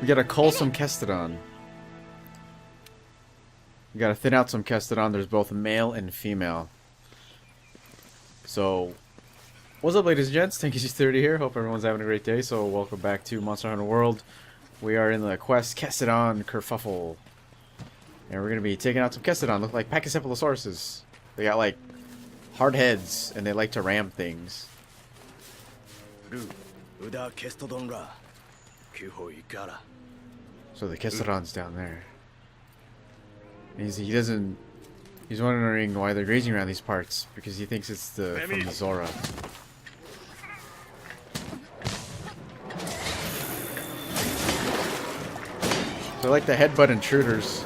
We gotta cull some Kestodon. We gotta thin out some Kestodon. There's both male and female. So, what's up, ladies and gents? TankyC30 here. Hope everyone's having a great day. So, welcome back to Monster Hunter World. We are in the quest Kestodon Kerfuffle. And we're gonna be taking out some Kestodon. Look like Pachycephalosauruses. They got like hard heads and they like to ram things. So the Kestodon's down there. And he's wondering why they're grazing around these parts because he thinks it's from the Zora. They're like the headbutt intruders.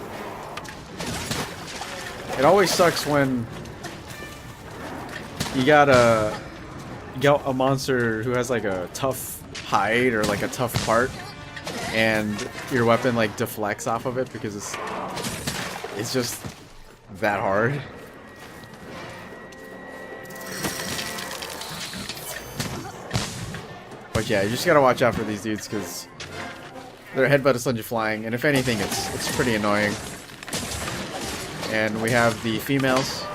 It always sucks when you got a monster who has like a tough hide or like a tough part, and your weapon like deflects off of it because it's just that hard. But yeah, you just gotta watch out for these dudes because their headbutt is sends you flying, and if anything, it's pretty annoying. And we have the females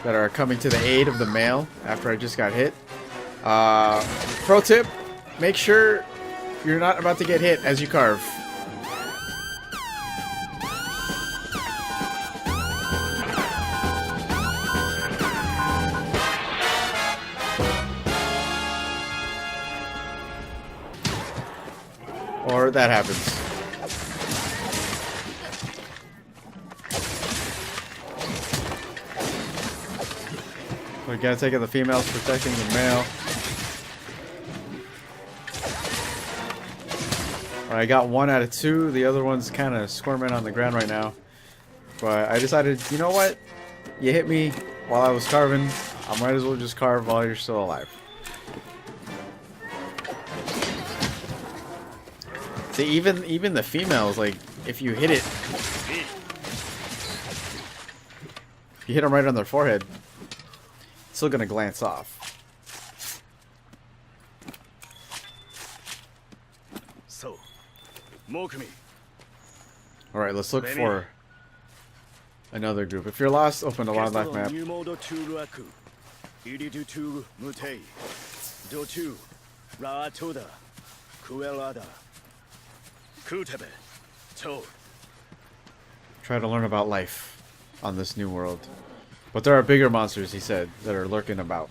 that are coming to the aid of the male after I just got hit. Pro tip, make sure you're not about to get hit as you carve. Or that happens. We gotta take out the females protecting the male. Alright, I got 1 out of 2. The other one's kind of squirming on the ground right now. But I decided, you know what? You hit me while I was carving. I might as well just carve while you're still alive. See, even the females, like, if you hit it, if you hit them right on their forehead, it's still gonna glance off. Alright, let's look for another group. If you're lost, open the wildlife map. Try to learn about life on this new world. But there are bigger monsters, he said, that are lurking about.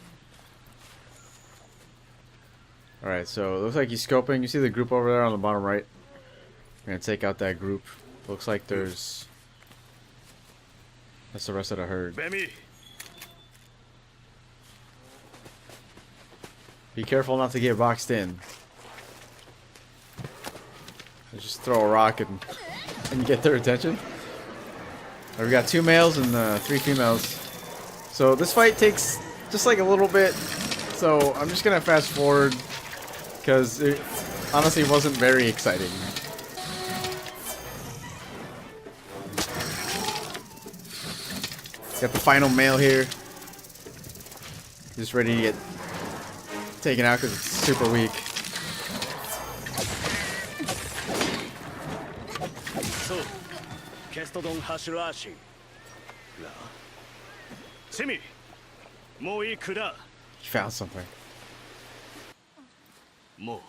Alright, so it looks like he's scoping. You see the group over there on the bottom right? We're gonna take out that group. Looks like that's the rest of the herd. Be careful not to get boxed in. Just throw a rock and get their attention. We got 2 males and 3 females. So this fight takes just like a little bit. So I'm just gonna fast forward because it honestly wasn't very exciting. Got the final male here. Just ready to get taken out because it's super weak. Kestodon Hashirashi. Simi, Moi Kuda. He found something. Mo.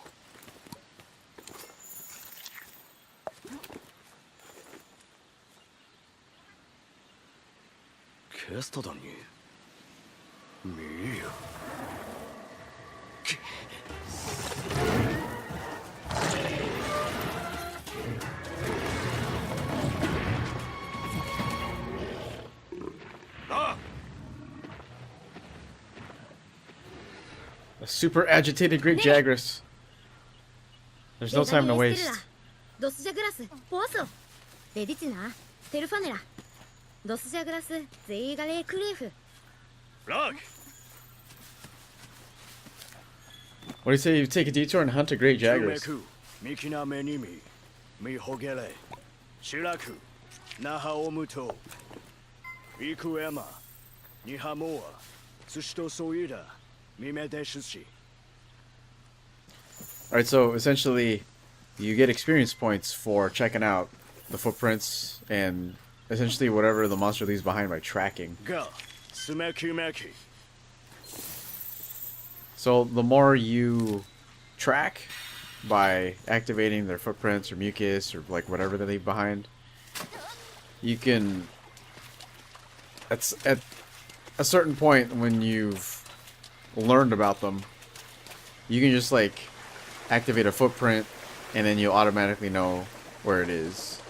Kestodon ni. Me. A super agitated Greek Jagras. There's no time to waste. What do you say you take a detour and hunt a great Jagras? Alright, so essentially you get experience points for checking out the footprints and essentially whatever the monster leaves behind by tracking. Go. Sumeki meki. So the more you track by activating their footprints or mucus or like whatever they leave behind, you can at a certain point when you've learned about them, you can just like activate a footprint and then you'll automatically know where it is.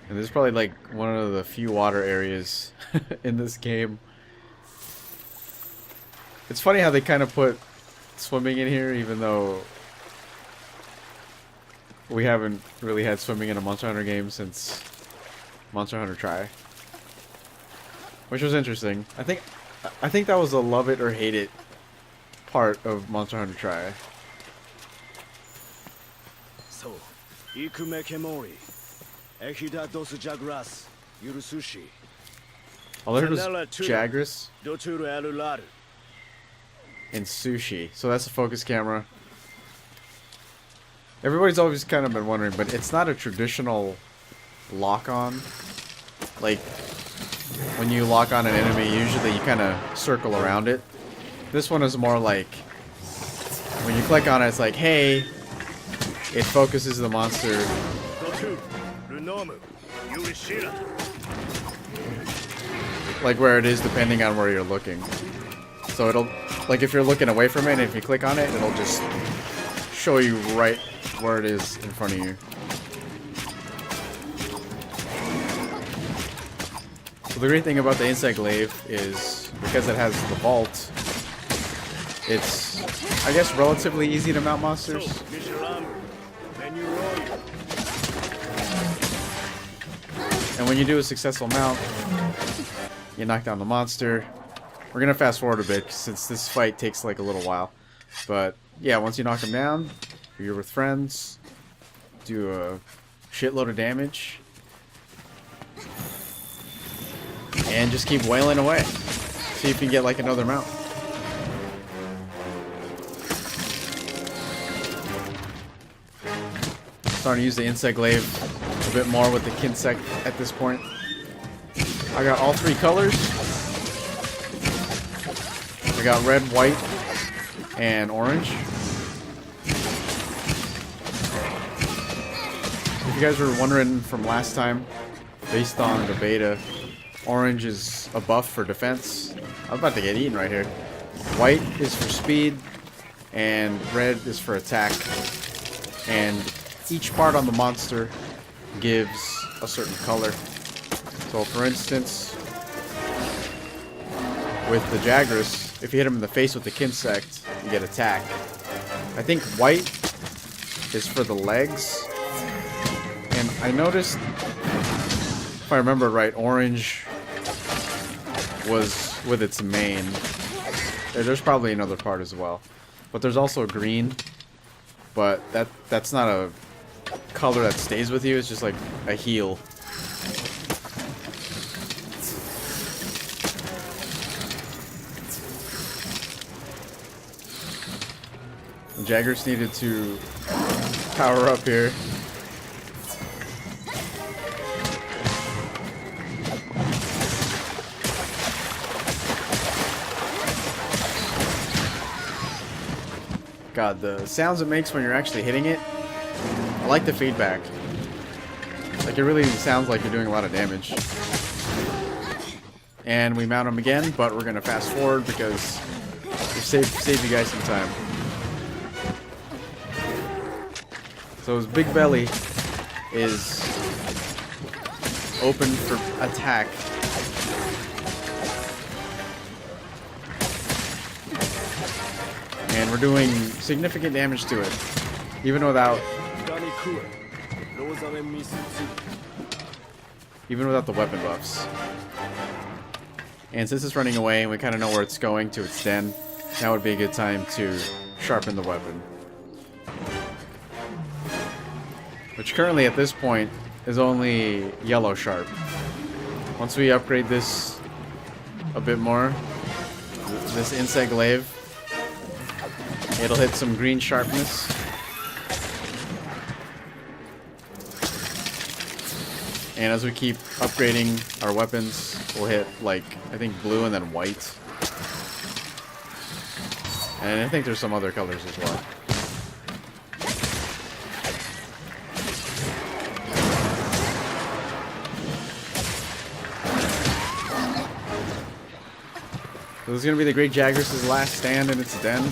And this is probably like one of the few water areas in this game. It's funny how they kind of put swimming in here, even though we haven't really had swimming in a Monster Hunter game since Monster Hunter Tri, which was interesting. I think that was a love it or hate it part of Monster Hunter Tri. So, ikumeke mori. Echida dos jagras. Yurusushi. All I heard was Jagras Doturu alularu. and Sushi. So that's a focus camera. Everybody's always kind of been wondering, but it's not a traditional lock-on. Like, when you lock on an enemy, usually you kind of circle around it. This one is more like, when you click on it, it's like, hey, it focuses the monster. Like where it is depending on where you're looking. So it'll, like if you're looking away from it, and if you click on it, it'll just show you right where it is in front of you. So the great thing about the insect glaive is, because it has the vault, it's, I guess, relatively easy to mount monsters. And when you do a successful mount, you knock down the monster. We're gonna fast forward a bit since this fight takes like a little while. But yeah, once you knock him down, you're with friends, do a shitload of damage, and just keep wailing away. See if you can get like another mount. Starting to use the insect glaive a bit more with the Kinsect at this point. I got all three colors. I got red, white, and orange. If you guys were wondering from last time, based on the beta, orange is a buff for defense. I'm about to get eaten right here. White is for speed, and red is for attack. And each part on the monster gives a certain color. So for instance, with the Jagras, if you hit him in the face with the Kinsect, you get attack. I think white is for the legs. And I noticed, if I remember right, orange was with its main. There's probably another part as well. But there's also green. But that's not a color that stays with you, it's just like a heal. The Jaggers needed to power up here. God, the sounds it makes when you're actually hitting it, I like the feedback. Like, it really sounds like you're doing a lot of damage. And we mount him again, but we're gonna fast forward because we saved you guys some time. So his big belly is open for attack. And we're doing significant damage to it, even without the weapon buffs. And since it's running away and we kind of know where it's going to its den, now would be a good time to sharpen the weapon. Which currently at this point is only yellow sharp. Once we upgrade this a bit more, this insect glaive, it'll hit some green sharpness. And as we keep upgrading our weapons, we'll hit, like, I think blue and then white. And I think there's some other colors as well. So this is going to be the Great Jagras' last stand in its den.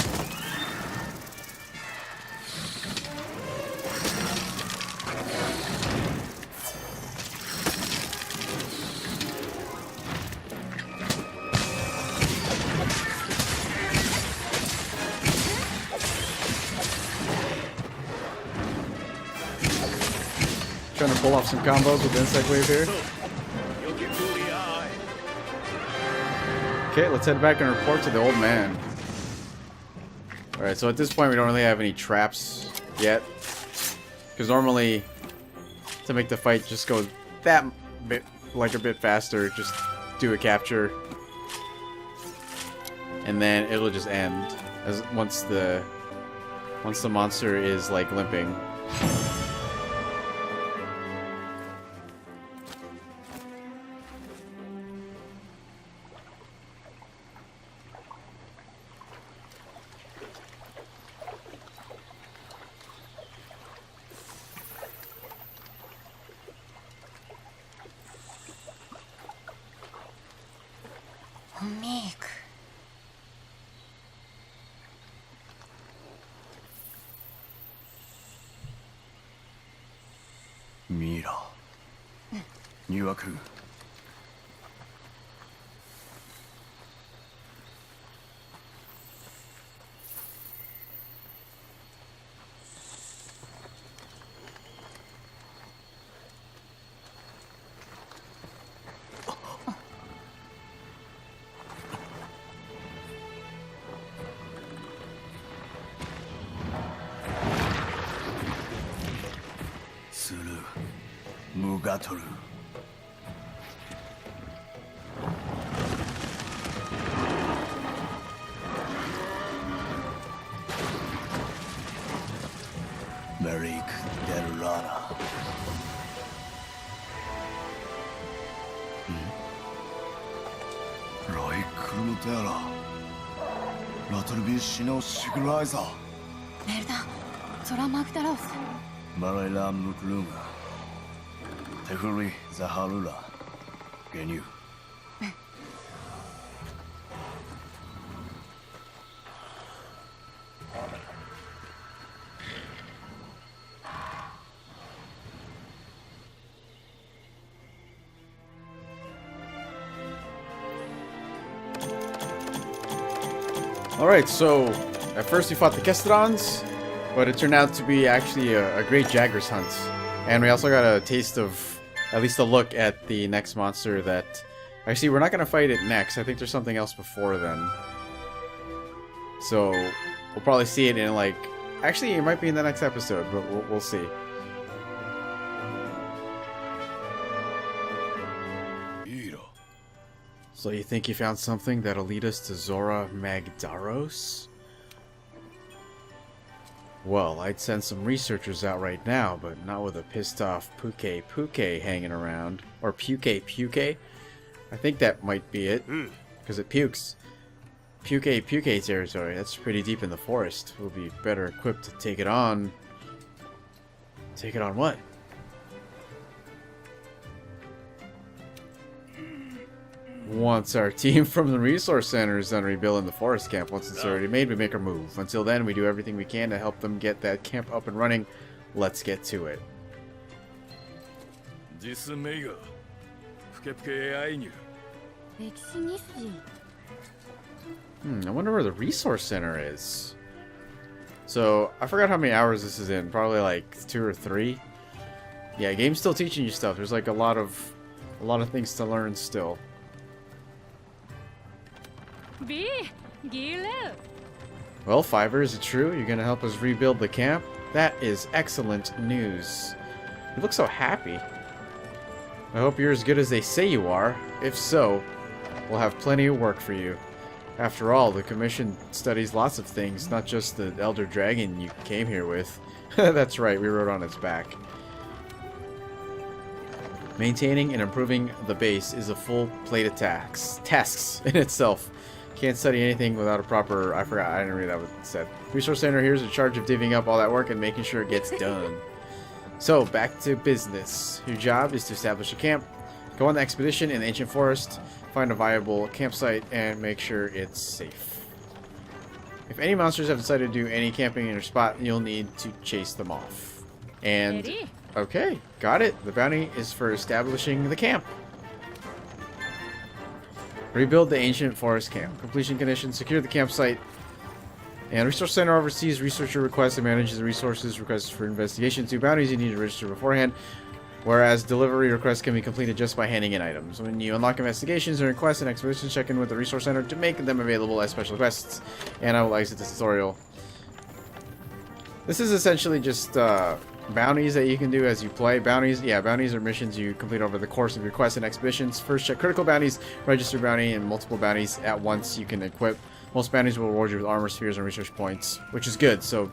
Trying to pull off some combos with Insect Wave here. Okay, let's head back and report to the old man. Alright, so at this point we don't really have any traps yet. Because normally, to make the fight just go that bit, like a bit faster, just do a capture. And then it'll just end as once the monster is like limping. Meek. Mira. Nyuaku. Suru. Mugatoru. Merik Derrana. Roy Krumutera. Laturbishi no Sigrizer. Merda. Zora Magdaros. Marayla Muklunga. Tehuri Zaharula. Genu. Alright, so at first we fought the Kestodons, but it turned out to be actually a Great Jagras hunt. And we also got a taste of, at least a look at the next monster that... Actually, we're not going to fight it next. I think there's something else before then. So, we'll probably see it in like... Actually, it might be in the next episode, but we'll see. So you think you found something that'll lead us to Zora Magdaros? Well, I'd send some researchers out right now, but not with a pissed off Puke hanging around. Or Puke? I think that might be it, because it pukes. Puke territory, that's pretty deep in the forest. We'll be better equipped to take it on. Take it on what? Once our team from the resource center is done rebuilding the forest camp, once it's already made, we make our move. Until then, we do everything we can to help them get that camp up and running. Let's get to it. I wonder where the resource center is. So, I forgot how many hours this is in. Probably like 2 or 3. Yeah, game's still teaching you stuff. There's like a lot of things to learn still. Well, Fiverr, is it true? You're gonna help us rebuild the camp? That is excellent news. You look so happy. I hope you're as good as they say you are. If so, we'll have plenty of work for you. After all, the Commission studies lots of things, not just the Elder Dragon you came here with. That's right, we rode on its back. Maintaining and improving the base is a full plate of tasks in itself. Can't study anything without a proper... I forgot, I didn't read that what it said. Resource Center here is in charge of divvying up all that work and making sure it gets done. So, back to business. Your job is to establish a camp, go on the expedition in the ancient forest, find a viable campsite, and make sure it's safe. If any monsters have decided to do any camping in your spot, you'll need to chase them off. And... Ready? Okay, got it. The bounty is for establishing the camp. Rebuild the ancient forest camp. Completion conditions: secure the campsite. And Resource Center oversees researcher requests and manages the resources requests for investigation. 2 bounties you need to register beforehand, whereas delivery requests can be completed just by handing in items. When you unlock investigations and requests and expeditions, check in with the Resource Center to make them available as special quests. And I will exit this tutorial. This is essentially just bounties that you can do as you play. Bounties are missions you complete over the course of your quests and expeditions. First, check critical bounties, register bounty, and multiple bounties at once you can equip. Most bounties will reward you with armor, spheres, and research points, which is good. So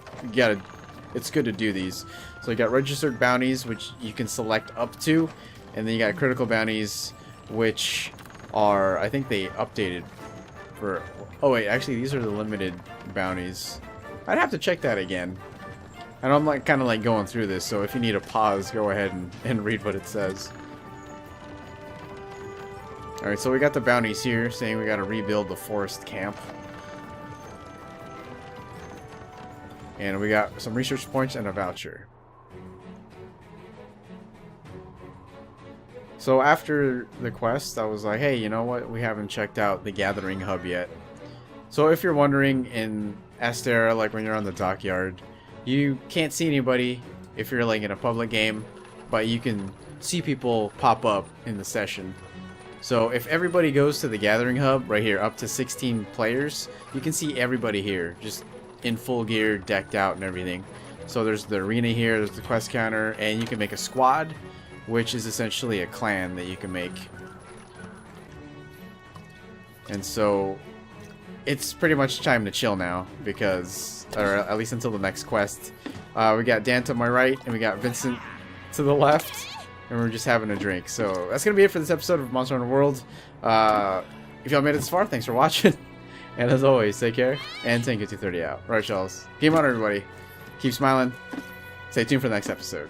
it's good to do these. So you got registered bounties, which you can select up to, and then you got critical bounties, which are, I think they updated for. Oh wait, actually these are the limited bounties. I'd have to check that again. And I'm like kind of like going through this, so if you need a pause, go ahead and read what it says. Alright, so we got the bounties here saying we got to rebuild the forest camp. And we got some research points and a voucher. So after the quest, I was like, hey, you know what? We haven't checked out the gathering hub yet. So if you're wondering, in Astera, like when you're on the dockyard, you can't see anybody if you're like in a public game, but you can see people pop up in the session. So if everybody goes to the gathering hub right here, up to 16 players, you can see everybody here, just in full gear, decked out and everything. So there's the arena here, there's the quest counter, and you can make a squad, which is essentially a clan that you can make. And so it's pretty much time to chill now, because, or at least until the next quest. We got Dan to my right, and we got Vincent to the left, and we're just having a drink. So that's gonna be it for this episode of Monster Hunter World. If y'all made it this far, thanks for watching. And as always, take care, and Tenku 230 out. Right, y'all. Game on, everybody. Keep smiling. Stay tuned for the next episode.